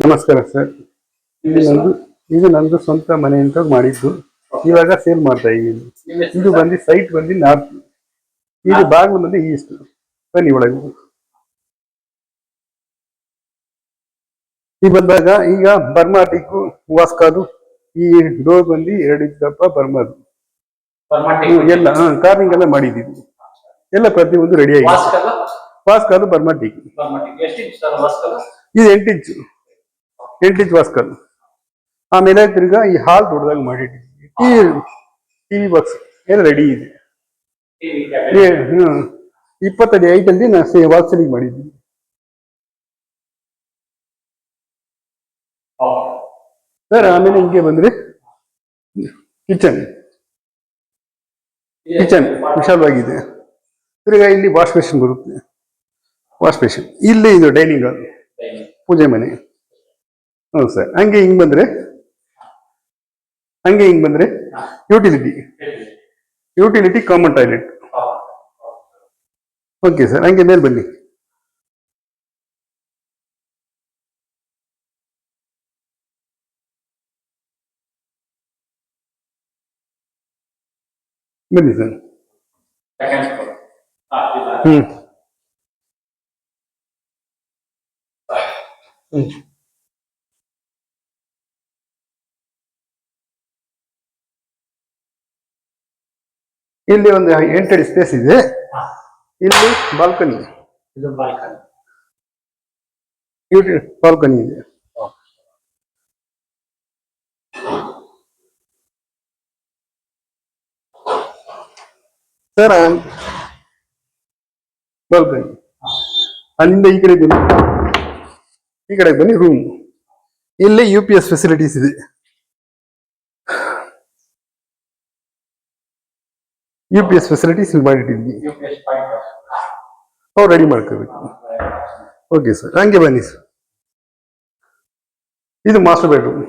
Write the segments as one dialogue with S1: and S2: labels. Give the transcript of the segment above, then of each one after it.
S1: ನಮಸ್ಕಾರ ಸರ್. ಇದು ನಂದು ಸ್ವಂತ ಮನೆ ಅಂತ ಮಾಡಿದ್ದು. ಇವಾಗ ಸೇಲ್ ಮಾಡ್ತಾ ಇದ್ದೀನಿ. ಇದು ಬಂದು ಸೈಟ್ ಬಂದು ನಾರ್ತ್, ಇದು ಬಾಗಿಲು ಬಂದು ಈಸ್ಟ್. ಬನ್ನಿ ಒಳಗೆ. ಈ ಬಂದಾಗ ಈಗ ಬರ್ಮಾಟಿಕ್ಕು ವಾಸ್ಕಾದು ಈ ಡೋರ್ ಬಂದು 2 ಇಂಚ್ ದಪ್ಪ ಬರ್ಮಾದು ಎಲ್ಲ ಕಾರ್ನಿಂಗ್ ಎಲ್ಲ ಮಾಡಿದ್ದೀವಿ. ಎಲ್ಲ ಪ್ರತಿಯೊಂದು ರೆಡಿ ಆಗಿದೆ. ವಾಸ್ಕಾದು ಬರ್ಮಾಟಿಕ್ ಇದು 8 ಇಂಚು 8 ಇಂಚ್ ವಾಸ್ಕಲ್. ಆಮೇಲೆ ತಿರ್ಗಾ ಈ ಹಾಲ್ ದೊಡ್ಡದಾಗಿ ಮಾಡಿಟ್ಟಿದ್ದೀವಿ. ಟಿವಿ ಬಾಕ್ಸ್ ಎಲ್ಲ ರೆಡಿ ಇದೆ. 20 ಅಡಿ ಹೈಟಲ್ಲಿ ನಾವು ವಾಲ್ಸೆಲಿಂಗ್ ಮಾಡಿದ್ದೀವಿ ಸರ್. ಆಮೇಲೆ ಹಿಂಗೆ ಬಂದ್ರೆ ಕಿಚನ್ ವಿಶಾಲವಾಗಿದೆ. ತಿರ್ಗಾ ಇಲ್ಲಿ ವಾಶ್ ಬೇಸಿನ್ ಬರುತ್ತೆ. ವಾಶ್ ಬೇಸಿನ್ ಇಲ್ಲಿ ಇದು ಡೈನಿಂಗ್ ಹಾಲ್, ಪೂಜೆ ಮನೆ. ಹೌದು ಸರ್. ಹಂಗೆ ಹಿಂಗ್ ಬಂದ್ರೆ utility common toilet. Okay sir. ಹಂಗೆ ಮೇಲೆ ಬನ್ನಿ. ಬನ್ನಿ ಸರ್. ಇಲ್ಲಿ ಒಂದು 8 ಅಡಿ ಸ್ಪೇಸ್ ಇದೆ. ಇಲ್ಲಿ ಬಾಲ್ಕನಿ ಇದೆ. ಸರ್ ಬಾಲ್ಕನಿ ಅಲ್ಲಿಂದ ಈ ಕಡೆ ಬನ್ನಿ ರೂಮ್. ಇಲ್ಲಿ UPS ಫೆಸಿಲಿಟೀಸ್ ಇದೆ. UPS ಫೆಸಿಲಿಟೀಸ್ ಮಾಡಿಟ್ಟಿದ್ವಿ. ಅವ್ರು ರೆಡಿ ಮಾಡ್ಕೋಬೇಕು. Okay sir. ಹಂಗೆ ಬನ್ನಿ ಸರ್. ಇದು ಮಾಸ್ಟರ್ ಬೆಡ್ರೂಮ್.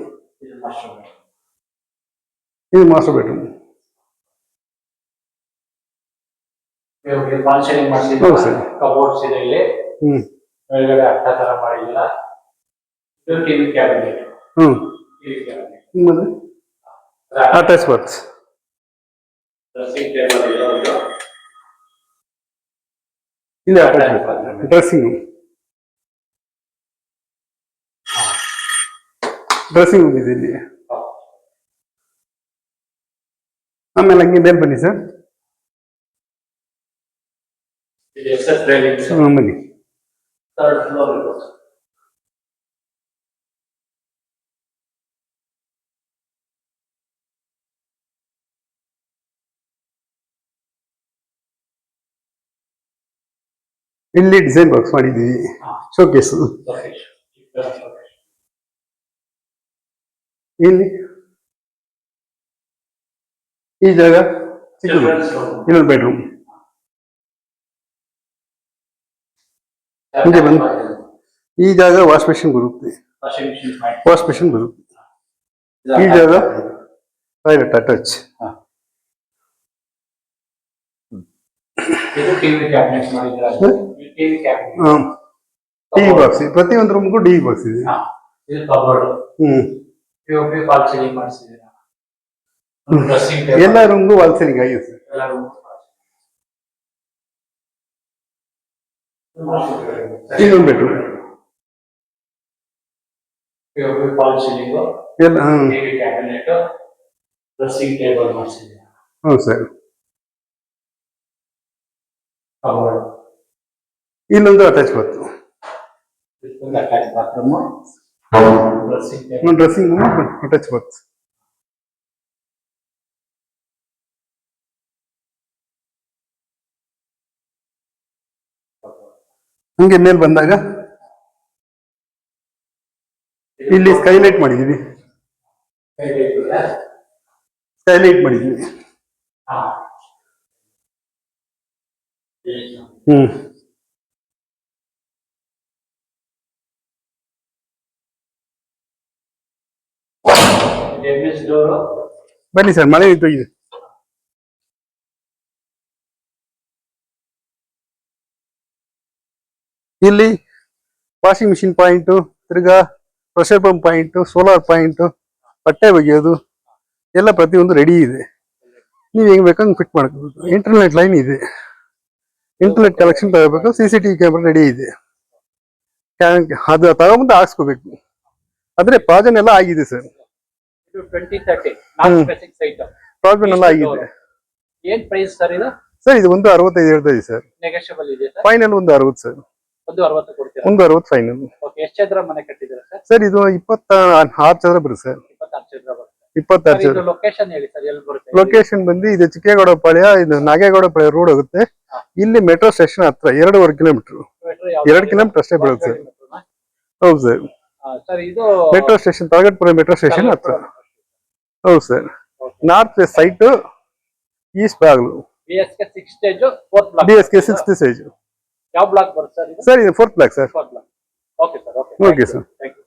S1: ಹೌದು ಸರ್. Attach box. ಇಲ್ಲಿ ಡ್ರೆಸ್ಸಿಂಗ್ ರೂಮ್ ಇದೆ ಇಲ್ಲಿ. ಆಮೇಲೆ ಹಂಗೆ ಮೇಲೆ ಬನ್ನಿ ಸರ್. ಬನ್ನಿ. ಇಲ್ಲಿ ಡಿಸೈನ್ ಬಾಕ್ಸ್ ಮಾಡಿದ್ದೀವಿ. ಶೋಕೇಸ್ ಇಲ್ಲಿ. ಈ ಜಾಗ ಚಿಕ್ಕದು, ಇನ್ನೊಂದು ಬೆಡ್ರೂಮ್. ಹಿಂಗೆ ಬಂದು ಈ ಜಾಗ ವಾಶ್ ಬೇಸಿನ್ ಬರುತ್ತೆ. ಈ ಜಾಗ ಟಾಯ್ಲೆಟ್ ಅಟ್ಯಾಚ್. ಟಿವಿ ಬಾಕ್ಸ್ ಪ್ರತಿಯೊಂದು ರೂಮ್ಗೂ ಟಿವಿ ಬಾಕ್ಸ್ ಇದೆ. ಎಲ್ಲ ರೂಮ್ಗೂ ವಾಲ್ ಸೀಲಿಂಗ್ ಆಗಿದೆ ಸರ್. ಇನ್ನೊಂದು ಬೆಡ್ರೂಮ್ ಹೌದು ಸರ್. ಇಲ್ಲೊಂದು attach bathroom. Dressing room attach bath. ಹಂಗೆ ಮೇಲೆ ಬಂದಾಗ ಇಲ್ಲಿ ಸ್ಕೈಲೈಟ್ ಮಾಡಿದೀವಿ. ಬನ್ನಿ ಸರ್. ಮಳೆ ಇತ್ತು ಇದೆ. ಇಲ್ಲಿ ವಾಷಿಂಗ್ ಮಿಷಿನ್ ಪಾಯಿಂಟ್, ತಿರ್ಗಾ pressure pump point, solar point, ಬಟ್ಟೆ ಒಗೆಯೋದು ಎಲ್ಲ ಪ್ರತಿಯೊಂದು ರೆಡಿ ಇದೆ. ನೀವು ಹೆಂಗ್ ಬೇಕಂಗ್ ಫಿಟ್ ಮಾಡ್ಕೋಬಹುದು. ಇಂಟರ್ನೆಟ್ ಲೈನ್ ಇದೆ, ಇಂಟರ್ನೆಟ್ ಕನೆಕ್ಷನ್ ತಗೋಬೇಕು. CCTV ಕ್ಯಾಮ್ರಾ ರೆಡಿ ಇದೆ. ಅದು ತಗೊಂಬಂದು ಹಾಕ್ಸ್ಕೋಬೇಕು. ಆದ್ರೆ ಪ್ರಾಜನ್ ಎಲ್ಲ ಆಗಿದೆ ಸರ್.
S2: ಇದು 2030 ನಾರ್ತ್ ಫೇಸಿಂಗ್ ಸೈಟ್.
S1: ಪ್ರಾಜನ್ ಎಲ್ಲ ಆಗಿದೆ.
S2: ಏನ್ ಪ್ರೈಸ್ ಸರ್ ಇದು?
S1: ಸರ್ ಇದು 165 ಹೇಳ್ತಾ ಇದೆ ಸರ್.
S2: ನೆಗೋಷಿಯಬಲ್ ಇದೆ ಸರ್.
S1: Final 160 sir.
S2: 160 ಕೊಡ್ತೀರಾ?
S1: 160 ಫೈನಲ್.
S2: ಓಕೆ, ಎಷ್ಟು ಚದರ ಮನೆ ಕಟ್ಟಿದ್ದೀರಾ ಸರ್?
S1: ಸರ್ ಇದು 26 ಚದರ ಬರುತ್ತೆ ಸರ್.
S2: 26 ಚದರ ಬರುತ್ತೆ.
S1: 26 ಚದರ.
S2: ಲೊಕೇಶನ್ ಹೇಳಿ ಸರ್, ಎಲ್ಲಿ ಬರುತ್ತೆ?
S1: ಲೊಕೇಶನ್ ಬಂದು ಇದು ಚಿಕ್ಕೇಗೌಡ ಪಾಳ್ಯ, ಇದು ನಾಗೇಗೌಡ ಪಾಳ್ಯ ರೋಡ್ ಹೋಗುತ್ತೆ. ಇಲ್ಲಿ ಮೆಟ್ರೋ ಸ್ಟೇಷನ್ ಹತ್ರ 2.5 ಕಿಲೋಮೀಟರ್. 2 ಕಿಲೋಮೀಟರ್ ಅಷ್ಟೇ ಬರುತ್ತೆ ಸರ್. ಹೌದು ಸರ್.
S2: ಸರ್ ಇದು
S1: metro station, Talaghattapura metro station ಹತ್ರ. ಹೌದು sir. North west site, east ಬಾಗ್ಲು.
S2: BSK 6 stage 4th block.
S1: BSK 6th stage.
S2: ಯಾವ ಬ್ಲಾಕ್ ಬರುತ್ತೆ ಸರ್ ಇದು?
S1: ಸರ್ ಇದು 4th block sir.
S2: 4th block. Okay sir.
S1: Okay sir.
S2: Thank you.